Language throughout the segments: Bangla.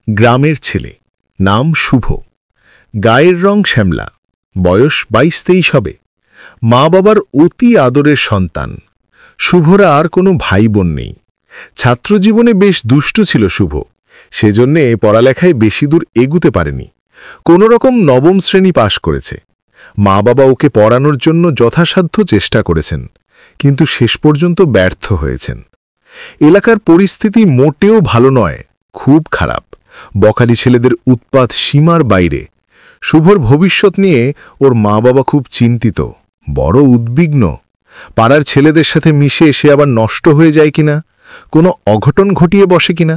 গ্রামের ছেলে, নাম শুভ, গায়ের রং শ্যামলা, বয়স 22-23 হবে, মা বাবার অতি আদরের সন্তান। শুভরা আর কোনো ভাই বোন নেই। ছাত্রজীবনে বেশ দুষ্টু ছিল শুভ, সেজন্যে পড়ালেখায় বেশি দূর এগুতে পারেনি। কোনো রকম নবম শ্রেণী পাশ করেছে। মা বাবা ওকে পড়ানোর জন্য যথাসাধ্য চেষ্টা করেছেন, কিন্তু শেষ পর্যন্ত ব্যর্থ হয়েছেন। এলাকার পরিস্থিতি মোটেও ভালো নয়, খুব খারাপ। বখালি ছেলেদের উৎপাত সীমার বাইরে। শুভর ভবিষ্যৎ নিয়ে ওর মা বাবা খুব চিন্তিত, বড় উদ্বিগ্ন। পাড়ার ছেলেদের সাথে মিশে সে আবার নষ্ট হয়ে যায় কিনা, কোনো অঘটন ঘটিয়ে বসে কিনা।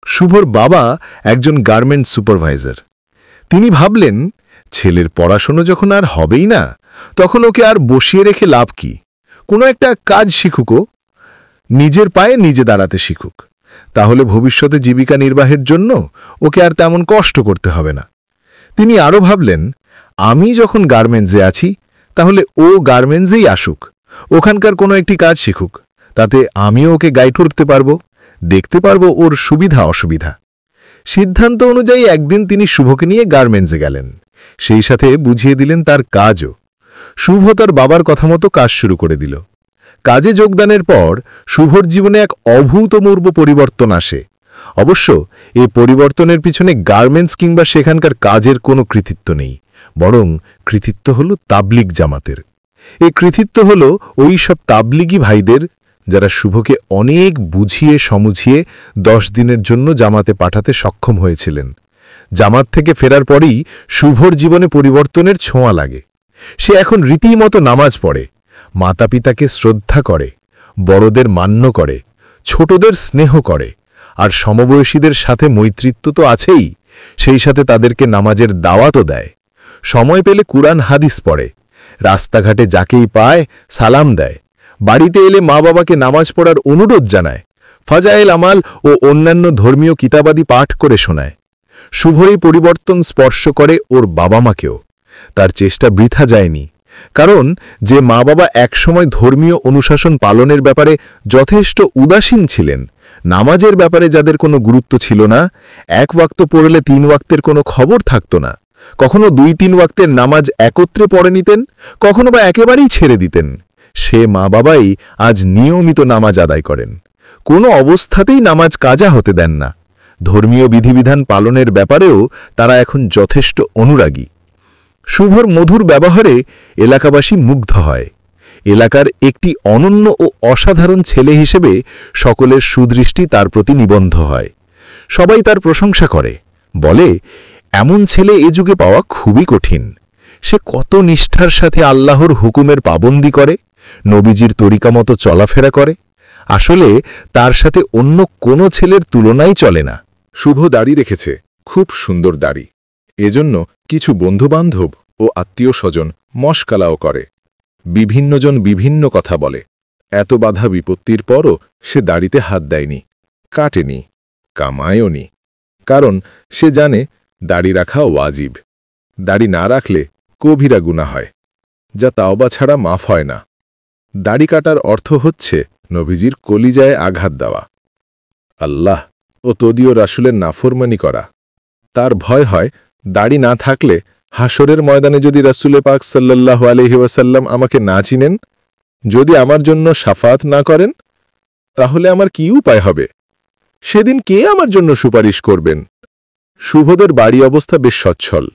শুভর বাবা একজন গার্মেন্ট সুপারভাইজার। তিনি ভাবলেন, ছেলের পড়াশোনা যখন আর হবেই না, তখন ওকে আর বসিয়ে রেখে লাভ কি। কোনো একটা কাজ শিখুকও, নিজের পায়ে নিজে দাঁড়াতে শিখুক। তাহলে ভবিষ্যতে জীবিকা নির্বাহের জন্য ওকে আর তেমন কষ্ট করতে হবে না। তিনি আরও ভাবলেন, আমি যখন গার্মেন্টসে আছি, তাহলে ও গার্মেন্টসেই আসুক, ওখানকার কোনো একটি কাজ শিখুক। তাতে আমিও ওকে গাইড করতে পারব, দেখতে পারব ওর সুবিধা অসুবিধা। সিদ্ধান্ত অনুযায়ী একদিন তিনি শুভকে নিয়ে গার্মেন্টসে গেলেন। সেই সাথে বুঝিয়ে দিলেন তার কাজও। শুভ তার বাবার কথা মতো কাজ শুরু করে দিল। কাজে যোগদানের পর শুভর জীবনে এক অভূতপূর্ব পরিবর্তন আসে। অবশ্য এই পরিবর্তনের পিছনে গার্মেন্টস কিংবা সেখানকার কাজের কোনো কৃতিত্ব নেই, বরং কৃতিত্ব হল তাবলিগ জামাতের। এই কৃতিত্ব হল ওই সব তাবলিগি ভাইদের, যারা শুভকে অনেক বুঝিয়ে সমুঝিয়ে 10 দিনের জন্য জামাতে পাঠাতে সক্ষম হয়েছিলেন। জামাত থেকে ফেরার পরই শুভর জীবনে পরিবর্তনের ছোঁয়া লাগে। সে এখন রীতিমতো নামাজ পড়ে, মাতা পিতাকে শ্রদ্ধা করে, বড়দের মান্য করে, ছোটদের স্নেহ করে, আর সমবয়সীদের সাথে মৈত্রিত্ব তো আছেই, সেই সাথে তাদেরকে নামাজের দাওয়াতও দেয়। সময় পেলে কুরআন হাদিস পড়ে, রাস্তাঘাটে যাকেই পায় সালাম দেয়, বাড়িতে এলে মা বাবাকে নামাজ পড়ার অনুরোধ জানায়, ফাজায়েল আমাল ও অন্যান্য ধর্মীয় কিতাবাদি পাঠ করে শোনায়। শুভর এই পরিবর্তন স্পর্শ করে ওর বাবা মাকেও। তার চেষ্টা বৃথা যায়নি, কারণ যে মা বাবা একসময় ধর্মীয় অনুশাসন পালনের ব্যাপারে যথেষ্ট উদাসীন ছিলেন, নামাজের ব্যাপারে যাদের কোনো গুরুত্ব ছিল না, 1 ওয়াক্ত পড়লে 3 ওয়াক্তের কোনো খবর থাকত না, কখনো 2-3 ওয়াক্তের নামাজ একত্রে পড়ে নিতেন, কখনো বা একেবারেই ছেড়ে দিতেন, সে মা বাবাই আজ নিয়মিত নামাজ আদায় করেন। কোনো অবস্থাতেই নামাজ কাজা হতে দেন না। ধর্মীয় বিধিবিধান পালনের ব্যাপারেও তারা এখন যথেষ্ট অনুরাগী। শুভর মধুর ব্যবহারে এলাকাবাসী মুগ্ধ হয়। এলাকার একটি অনন্য ও অসাধারণ ছেলে হিসেবে সকলের সুদৃষ্টি তার প্রতি নিবদ্ধ হয়। সবাই তার প্রশংসা করে, বলে, এমন ছেলে এ যুগে পাওয়া খুবই কঠিন। সে কত নিষ্ঠার সাথে আল্লাহর হুকুমের পাবন্দি করে, নবীজির তরিকা মতো চলাফেরা করে। আসলে তার সাথে অন্য কোনো ছেলের তুলনাই চলে না। শুভ দাড়ি রেখেছে, খুব সুন্দর দাড়ি। এজন্য কিছু বন্ধুবান্ধব ও আত্মীয় স্বজন মশকালাও করে। বিভিন্নজন বিভিন্ন কথা বলে। এত বাধা বিপত্তির পরও সে দাড়িতে হাত দেয়নি, কাটেনি, কামায়ও নি। কারণ সে জানে দাড়ি রাখা ওয়াজিব। দাড়ি না রাখলে কবিরা গুনাহ হয়, যা তাওবা ছাড়া মাফ হয় না। দাড়ি কাটার অর্থ হচ্ছে নবীজির কলিজায় আঘাত দেওয়া, আল্লাহ ও তদীয় রাসূলের নাফরমানি করা। তার ভয় হয়, দাড়ি না থাকলে হাসরের ময়দানে যদি রাসূলে পাক সাল্লাল্লাহু আলাইহি ওয়াসাল্লাম আমাকে না চিনেন, যদি আমার জন্য শাফাত না করেন, তাহলে আমার কি উপায় হবে? সেদিন কে আমার জন্য সুপারিশ করবেন? শুভদের বাড়ি অবস্থা বেশ সচ্ছল।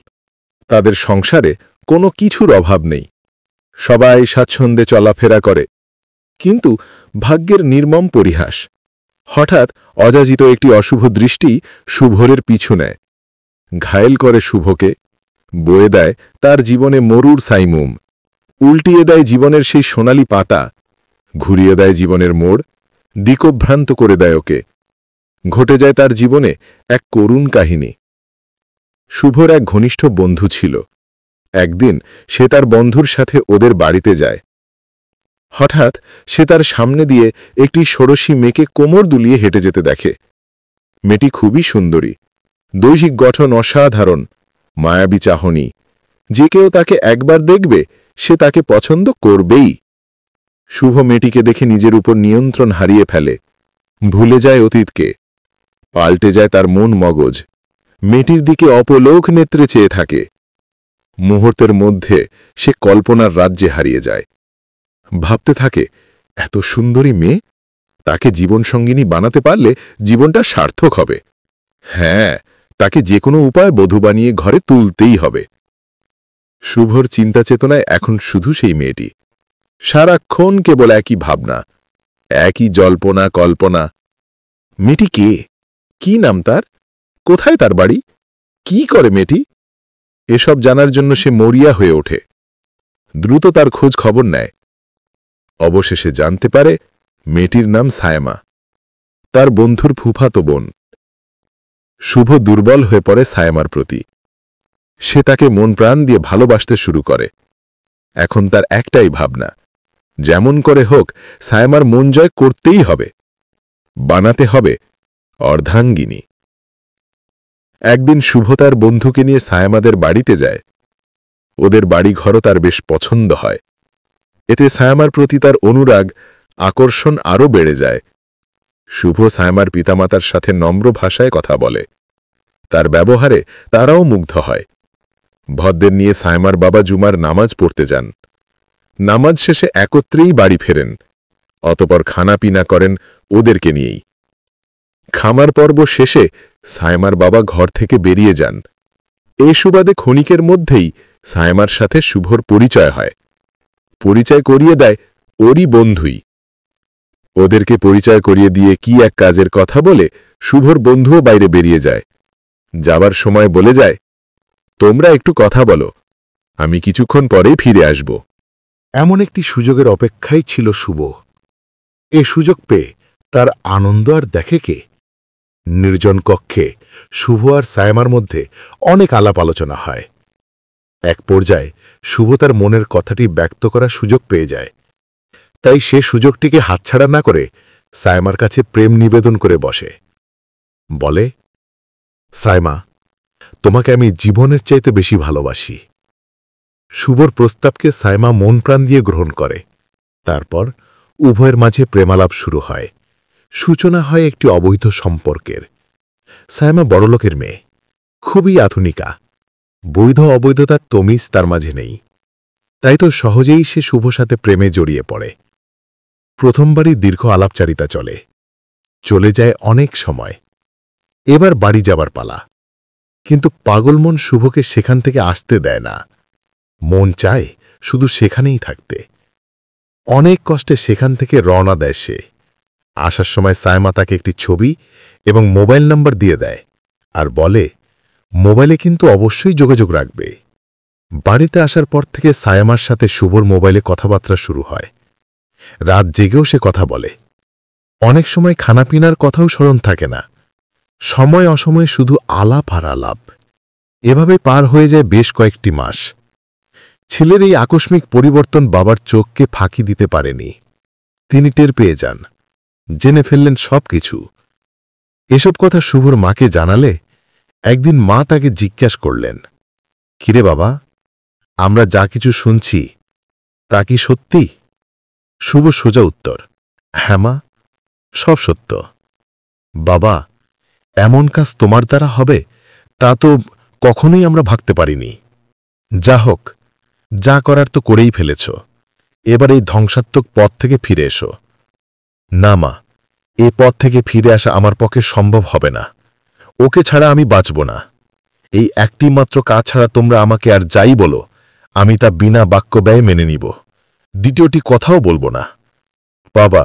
তাদের সংসারে কোনো কিছুর অভাব নেই। সবাই স্বাচ্ছন্দ্যে চলাফেরা করে। কিন্তু ভাগ্যের নির্মম পরিহাস। হঠাৎ অযাচিত একটি অশুভ দৃষ্টি শুভরের পিছু নেয়, ঘায়েল করে শুভকে, বয়ে দেয় তার জীবনে মরুর সাইমুম, উল্টিয়ে দেয় জীবনের সেই সোনালি পাতা, ঘুরিয়ে দেয় জীবনের মোড়, দিকভ্রান্ত করে দেয় ওকে। ঘটে যায় তার জীবনে এক করুণ কাহিনী। শুভর এক ঘনিষ্ঠ বন্ধু ছিল। একদিন সে তার বন্ধুর সাথে ওদের বাড়িতে যায়। হঠাৎ সে তার সামনে দিয়ে একটি ষোড়শী মেয়েকে কোমর দুলিয়ে হেঁটে যেতে দেখে। মেয়েটি খুবই সুন্দরী, দৈহিক গঠন অসাধারণ, মায়াবী চাহনি। যে কেউ তাকে একবার দেখবে সে তাকে পছন্দ করবেই। শুভ মেয়েটিকে দেখে নিজের উপর নিয়ন্ত্রণ হারিয়ে ফেলে, ভুলে যায় অতীতকে। পাল্টে যায় তার মন মগজ। মেয়েটির দিকে অপলোক নেত্রে চেয়ে থাকে। মুহূর্তের মধ্যে সে কল্পনার রাজ্যে হারিয়ে যায়। ভাবতে থাকে, এত সুন্দরী মেয়ে, তাকে জীবনসঙ্গিনী বানাতে পারলে জীবনটা সার্থক হবে। হ্যাঁ, তাকে যে কোনো উপায় বধূ বানিয়ে ঘরে তুলতেই হবে। শুভর চিন্তা চেতনায় এখন শুধু সেই মেয়েটি। সারাক্ষণ কেবল একই ভাবনা, একই জল্পনা কল্পনা। মেয়েটি কে? কি নাম তার? কোথায় তার বাড়ি? কি করে মেয়েটি? এসব জানার জন্য সে মরিয়া হয়ে ওঠে। দ্রুত তার খোঁজ খবর নেয়। অবশেষে জানতে পারে মেয়েটির নাম সায়মা, তার বন্ধুর ফুফাতো বোন। শুভ দুর্বল হয়ে পড়ে সায়মার প্রতি। সে তাকে মন প্রাণ দিয়ে ভালোবাসতে শুরু করে। এখন তার একটাই ভাবনা, যেমন করে হোক সায়মার মন জয় করতেই হবে, বানাতে হবে অর্ধাঙ্গিনী। একদিন শুভ তার বন্ধুকে নিয়ে সায়মাদের বাড়িতে যায়। ওদের বাড়িঘরও তার বেশ পছন্দ হয়। এতে সায়মার প্রতি তার অনুরাগ, আকর্ষণ আরও বেড়ে যায়। শুভ সায়মার পিতামাতার সাথে নম্র ভাষায় কথা বলে। তার ব্যবহারে তারাও মুগ্ধ হয়। ভদ্রের নিয়ে সায়মার বাবা জুমার নামাজ পড়তে যান। নামাজ শেষে একত্রেই বাড়ি ফেরেন। অতপর খানাপিনা করেন ওদেরকে নিয়েই। খামার পর্ব শেষে সায়মার বাবা ঘর থেকে বেরিয়ে যান। এ সুবাদে ক্ষণিকের মধ্যেই সায়মার সাথে শুভর পরিচয় হয়। পরিচয় করিয়ে দেয় ওরই বন্ধুই। ওদেরকে পরিচয় করিয়ে দিয়ে কি এক কাজের কথা বলে শুভর বন্ধুও বাইরে বেরিয়ে যায়। যাবার সময় বলে যায়, তোমরা একটু কথা বলো, আমি কিছুক্ষণ পরেই ফিরে আসব। এমন একটি সুযোগের অপেক্ষাই ছিল শুভ। এ সুযোগ পেয়ে তার আনন্দ আর দেখে কে? নির্জন কক্ষে শুভ আর সায়মার মধ্যে অনেক আলাপ আলোচনা হয়। এক পর্যায়ে শুভ তার মনের কথাটি ব্যক্ত করার সুযোগ পেয়ে যায়। তাই সে সুযোগটিকে হাতছাড়া না করে সায়মার কাছে প্রেম নিবেদন করে বসে। বলে, সায়মা, তোমাকে আমি জীবনের চাইতে বেশি ভালোবাসি। শুভর প্রস্তাবকে সায়মা মন প্রাণ দিয়ে গ্রহণ করে। তারপর উভয়ের মাঝে প্রেমালাপ শুরু হয়। সূচনা হয় একটি অবৈধ সম্পর্কের। সায়মা বড়লোকের মেয়ে, খুবই আধুনিকা। বৈধ অবৈধতার তমিজ তার মাঝে নেই। তাই তো সহজেই সে শুভ সাথে প্রেমে জড়িয়ে পড়ে। প্রথমবারই দীর্ঘ আলাপচারিতা চলে যায় অনেক সময়। এবার বাড়ি যাবার পালা। কিন্তু পাগল মন শুভকে সেখান থেকে আসতে দেয় না। মন চায় শুধু সেখানেই থাকতে। অনেক কষ্টে সেখান থেকে রওনা দেয় সে। আসার সময় সায়মা তাকে একটি ছবি এবং মোবাইল নম্বর দিয়ে দেয় আর বলে, মোবাইলে কিন্তু অবশ্যই যোগাযোগ রাখবে। বাড়িতে আসার পর থেকে সায়মার সাথে শুভর মোবাইলে কথাবার্তা শুরু হয়। রাত জেগেও সে কথা বলে। অনেক সময় খানাপিনার কথাও স্মরণ থাকে না। সময় অসময়ে শুধু আলাপ আর আলাপ। এভাবে পার হয়ে যায় বেশ কয়েকটি মাস। ছেলের এই আকস্মিক পরিবর্তন বাবার চোখকে ফাঁকি দিতে পারেনি। তিনি টের পেয়ে যান, জেনে ফেললেন সবকিছু। এসব কথা শুভর মাকে জানালে একদিন মা তাকে জিজ্ঞাসা করলেন, কিরে বাবা, আমরা যা কিছু শুনছি তা কি সত্যি? শুভ সোজা উত্তর, হ্যাঁ মা, সব সত্য। বাবা, এমন কাজ তোমার দ্বারা হবে তা তো কখনোই আমরা ভাবতে পারিনি। যা হোক, যা করার তো করেই ফেলেছ। এবার এই ধ্বংসাত্মক পথ থেকে ফিরে এসো। না মা, এ পথ থেকে ফিরে আসা আমার পক্ষে সম্ভব হবে না। ওকে ছাড়া আমি বাঁচব না। এই একটি মাত্র কাজ ছাড়া তোমরা আমাকে আর যাই বলো, আমি তা বিনা বাক্য ব্যয়ে মেনে নিব। দ্বিতীয়টি কথাও বলবো না। বাবা,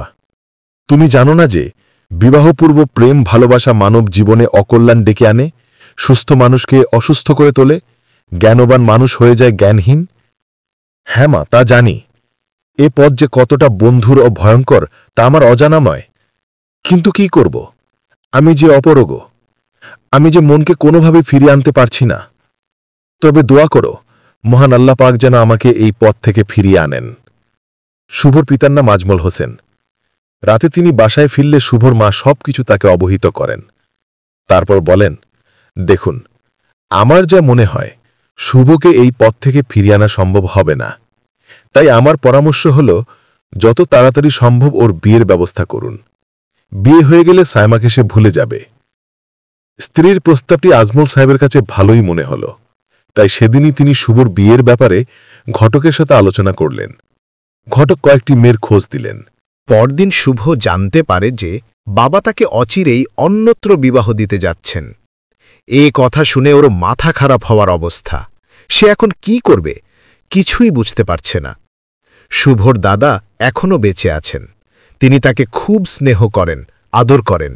তুমি জানো না যে বিবাহপূর্ব প্রেম ভালোবাসা মানব জীবনে অকল্যাণ ডেকে আনে, সুস্থ মানুষকে অসুস্থ করে তোলে, জ্ঞানবান মানুষ হয়ে যায় জ্ঞানহীন? হ্যাঁ মা, তা জানি। এ পথ যে কতটা বন্ধুর ও ভয়ঙ্কর তা আমার অজানা নয়। কিন্তু কি করব? আমি যে অপরগ। আমি যে মনকে কোনোভাবে ফিরিয়ে আনতে পারছি না। তবে দোয়া করো, মহান আল্লাহ পাক যেন আমাকে এই পথ থেকে ফিরিয়ে আনেন। শুভর পিতার নাম আজমল হোসেন। রাতে তিনি বাসায় ফিরলে শুভর মা সবকিছু তাকে অবহিত করেন। তারপর বলেন, দেখুন, আমার যা মনে হয় শুভকে এই পথ থেকে ফিরিয়ে আনা সম্ভব হবে না। তাই আমার পরামর্শ হল, যত তাড়াতাড়ি সম্ভব ওর বিয়ের ব্যবস্থা করুন। বিয়ে হয়ে গেলে সায়মাকে সে ভুলে যাবে। স্ত্রীর প্রস্তাবটি আজমল সাহেবের কাছে ভালোই মনে হল, তাই সেদিনই তিনি শুভর বিয়ের ব্যাপারে ঘটকের সাথে আলোচনা করলেন। ঘটক কয়েকটি মেয়ের খোঁজ দিলেন। পরদিন শুভ জানতে পারে যে বাবা তাকে অচিরেই অন্যত্র বিবাহ দিতে যাচ্ছেন। এ কথা শুনে ওর মাথা খারাপ হওয়ার অবস্থা। সে এখন কি করবে কিছুই বুঝতে পারছে না। শুভর দাদা এখনও বেঁচে আছেন। তিনি তাকে খুব স্নেহ করেন, আদর করেন।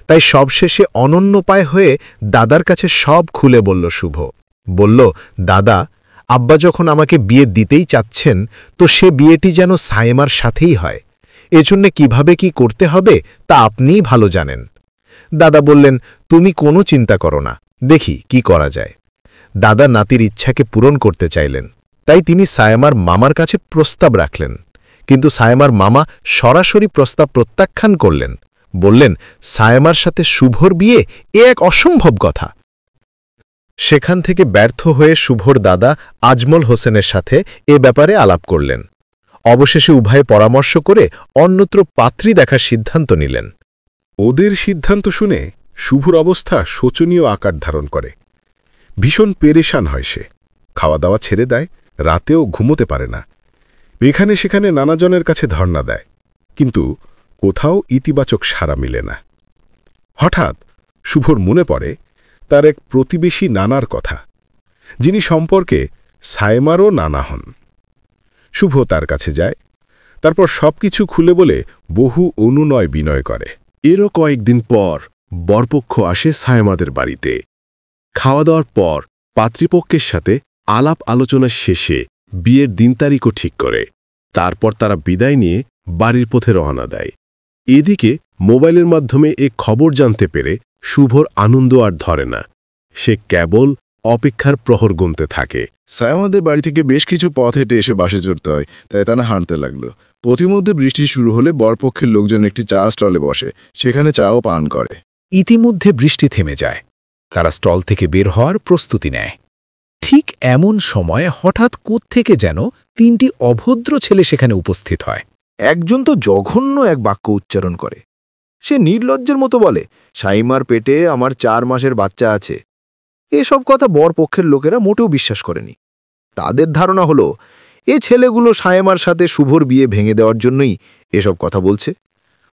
তাই সবশেষে অনন্যপায় হয়ে দাদার কাছে সব খুলে বলল শুভ। বলল, দাদা, আব্বা যখন আমাকে বিয়ে দিতেই চাচ্ছেন, তো সে বিয়েটি যেন সায়েমার সাথেই হয়। এজন্যে কিভাবে কি করতে হবে তা আপনিই ভালো জানেন। দাদা বললেন, তুমি কোনো চিন্তা করো না, দেখি কি করা যায়। দাদা নাতির ইচ্ছাকে পূরণ করতে চাইলেন, তাই তিনি সায়েমার মামার কাছে প্রস্তাব রাখলেন। কিন্তু সায়েমার মামা সরাসরি প্রস্তাব প্রত্যাখ্যান করলেন। বললেন, সায়েমার সাথে শুভর বিয়ে এ এক অসম্ভব কথা। সেখান থেকে ব্যর্থ হয়ে শুভর দাদা আজমল হোসেনের সাথে এ ব্যাপারে আলাপ করলেন। অবশেষে উভয়ে পরামর্শ করে অন্যত্র পাত্রী দেখার সিদ্ধান্ত নিলেন। ওদের সিদ্ধান্ত শুনে শুভর অবস্থা শোচনীয় আকার ধারণ করে। ভীষণ পেরেশান হয় সে। খাওয়া দাওয়া ছেড়ে দেয়, রাতেও ঘুমোতে পারে না। এখানে সেখানে নানাজনের কাছে ধর্ণা দেয়, কিন্তু কোথাও ইতিবাচক সাড়া মিলে না। হঠাৎ শুভর মনে পড়ে তার এক প্রতিবেশী নানার কথা, যিনি সম্পর্কে সায়েমারও নানা হন। শুভ তার কাছে যায়, তারপর সবকিছু খুলে বলে বহু অনুনয় বিনয় করে। এরও কয়েকদিন পর বরপক্ষ আসে সায়েমাদের বাড়িতে। খাওয়া দাওয়ার পর পাত্রীপক্ষের সাথে আলাপ আলোচনা শেষে বিয়ের দিন তারিখও ঠিক করে। তারপর তারা বিদায় নিয়ে বাড়ির পথে রওনা দেয়। এদিকে মোবাইলের মাধ্যমে এ খবর জানতে পেরে শুভর আনন্দ আর ধরে না। সে কেবল অপেক্ষার প্রহর গুনতে থাকে। সায়েমাদের বাড়ি থেকে বেশ কিছু পথ হেঁটে এসে বাসে চড়তে হয়, তাই তারা হাঁটতে লাগলো। প্রতিমধ্যে বৃষ্টি শুরু হলে বরপক্ষের লোকজন একটি চা স্টলে বসে, সেখানে চাও পান করে। ইতিমধ্যে বৃষ্টি থেমে যায়। তারা স্টল থেকে বের হওয়ার প্রস্তুতি নেয়। ঠিক এমন সময় হঠাৎ কোত্থেকে যেন তিনটি অভদ্র ছেলে সেখানে উপস্থিত হয়। একজন তো জঘন্য এক বাক্য উচ্চারণ করে। সে নির্লজ্জের মতো বলে, সাইমার পেটে আমার 4 মাসের বাচ্চা আছে। এসব কথা বরপক্ষের লোকেরা মোটেও বিশ্বাস করেনি। তাদের ধারণা হলো এ ছেলেগুলো সায়েমার সাথে শুভর বিয়ে ভেঙে দেওয়ার জন্যই এসব কথা বলছে।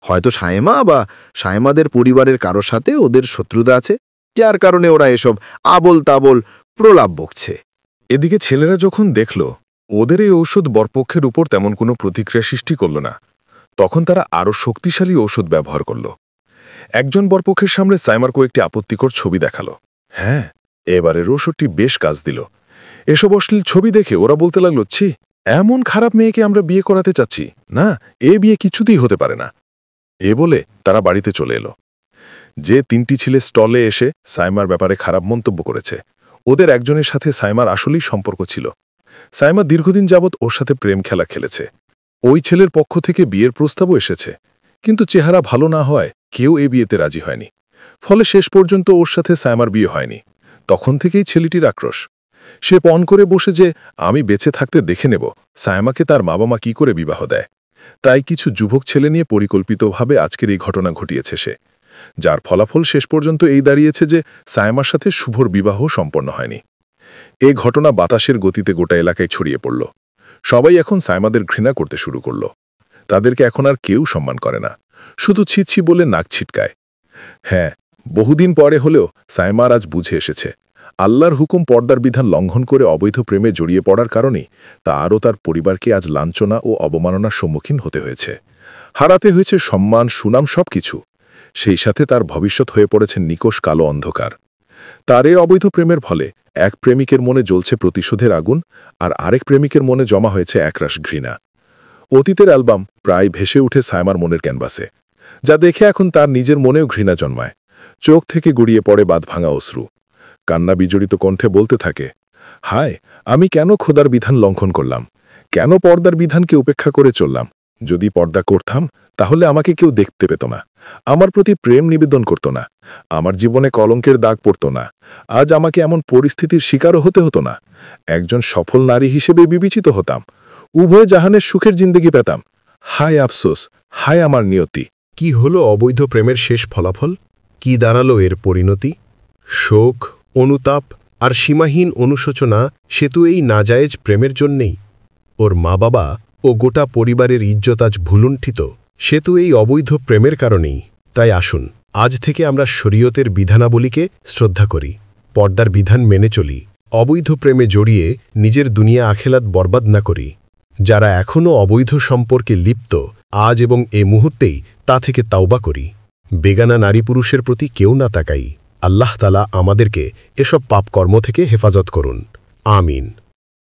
হয়তো সায়েমা বা সায়েমাদের পরিবারের কারোর সাথে ওদের শত্রুতা আছে, যার কারণে ওরা এসব আবল তাবল প্রলাপ বকছে। এদিকে ছেলেরা যখন দেখল ওদের এই ঔষধ বরপক্ষের উপর তেমন কোনো প্রতিক্রিয়া সৃষ্টি করল না, তখন তারা আরও শক্তিশালী ঔষধ ব্যবহার করল। একজন বরপক্ষের সামনে সাইমার কয়েকটি আপত্তিকর ছবি দেখালো। হ্যাঁ, এবারের ঔষধটি বেশ কাজ দিল। এসব অশ্লীল ছবি দেখে ওরা বলতে লাগল, ছি, এমন খারাপ মেয়েকে আমরা বিয়ে করাতে চাচ্ছি না, এ বিয়ে কিছুতেই হতে পারে না। এ বলে তারা বাড়িতে চলে এলো। যে 3টি ছেলে স্টলে এসে সাইমার ব্যাপারে খারাপ মন্তব্য করেছে, ওদের একজনের সাথে সাইমার আসলেই সম্পর্ক ছিল। সাইমা দীর্ঘদিন যাবৎ ওর সাথে প্রেম খেলা খেলেছে। ওই ছেলের পক্ষ থেকে বিয়ের প্রস্তাবও এসেছে, কিন্তু চেহারা ভালো না হয় কেউ এ বিয়েতে রাজি হয়নি। ফলে শেষ পর্যন্ত ওর সাথে সাইমার বিয়ে হয়নি। তখন থেকেই ছেলেটির আক্রোশ। সে পণ করে বসে যে আমি বেঁচে থাকতে দেখে নেব সাইমাকে তার মা বাবা কি করে বিবাহ দেয়। তাই কিছু যুবক ছেলে নিয়ে পরিকল্পিতভাবে আজকের এই ঘটনা ঘটিয়েছে সে, যার ফলাফল শেষ পর্যন্ত এই দাঁড়িয়েছে যে সাইমার সাথে শুভর বিবাহ সম্পন্ন হয়নি। এ ঘটনা বাতাসের গতিতে গোটা এলাকায় ছড়িয়ে পড়ল। সবাই এখন সাইমাদের ঘৃণা করতে শুরু করল। তাদেরকে এখন আর কেউ সম্মান করে না, শুধু ছিচ্ছি বলে নাক ছিটকায়। হ্যাঁ, বহুদিন পরে হলেও সাইমার আজ বুঝে এসেছে আল্লাহর হুকুম পর্দার বিধান লঙ্ঘন করে অবৈধ প্রেমে জড়িয়ে পড়ার কারণেই তা আরও তার পরিবারকে আজ লাঞ্ছনা ও অবমাননার সম্মুখীন হতে হয়েছে। হারাতে হয়েছে সম্মান, সুনাম, সবকিছু। সেই সাথে তার ভবিষ্যৎ হয়ে পড়েছে নিকষ কালো অন্ধকার। তার এ অবৈধ প্রেমের ফলে এক প্রেমিকের মনে জ্বলছে প্রতিশোধের আগুন, আর আরেক প্রেমিকের মনে জমা হয়েছে একরাশ ঘৃণা। অতীতের অ্যালবাম প্রায় ভেসে উঠে সাইমার মনের ক্যানভাসে, যা দেখে এখন তার নিজের মনেও ঘৃণা জন্মায়। চোখ থেকে গড়িয়ে পড়ে বাঁধভাঙা অশ্রু। কান্না বিজড়িত কণ্ঠে বলতে থাকে, হায়, আমি কেন খোদার বিধান লঙ্ঘন করলাম? কেন পর্দার বিধানকে উপেক্ষা করে চললাম? যদি পর্দা করতাম তাহলে আমাকে কেউ দেখতে পেত না, আমার প্রতি প্রেম নিবেদন করত না, আমার জীবনে কলঙ্কের দাগ পড়ত না, আজ আমাকে এমন পরিস্থিতির শিকারও হতে হতো না। একজন সফল নারী হিসেবে বিবেচিত হতাম, উভয় জাহানের সুখের জিন্দেগি পেতাম। হায় আফসোস, হায় আমার নিয়তি। কি হলো অবৈধ প্রেমের শেষ ফলাফল? কি দাঁড়ালো এর পরিণতি? শোক, অনুতাপ আর সীমাহীন অনুশোচনা সেতু এই নাজায়েজ প্রেমের জন্যেই। ওর মা বাবা ও গোটা পরিবারের ইজ্জত আজ ভুলুণ্ঠিত সেতু এই অবৈধ প্রেমের কারণেই। তাই আসুন, আজ থেকে আমরা শরীয়তের বিধানাবলীকে শ্রদ্ধা করি, পর্দার বিধান মেনে চলি, অবৈধ প্রেমে জড়িয়ে নিজের দুনিয়া আখেলাত বরবাদ না করি। যারা এখনও অবৈধ সম্পর্কে লিপ্ত, আজ এবং এ মুহূর্তেই তা থেকে তাওবা করি। বেগানা নারী পুরুষের প্রতি কেউ না তাকাই। আল্লাহ তাআলা আমাদেরকে এসব পাপকর্ম থেকে হেফাজত করুন। আমিন।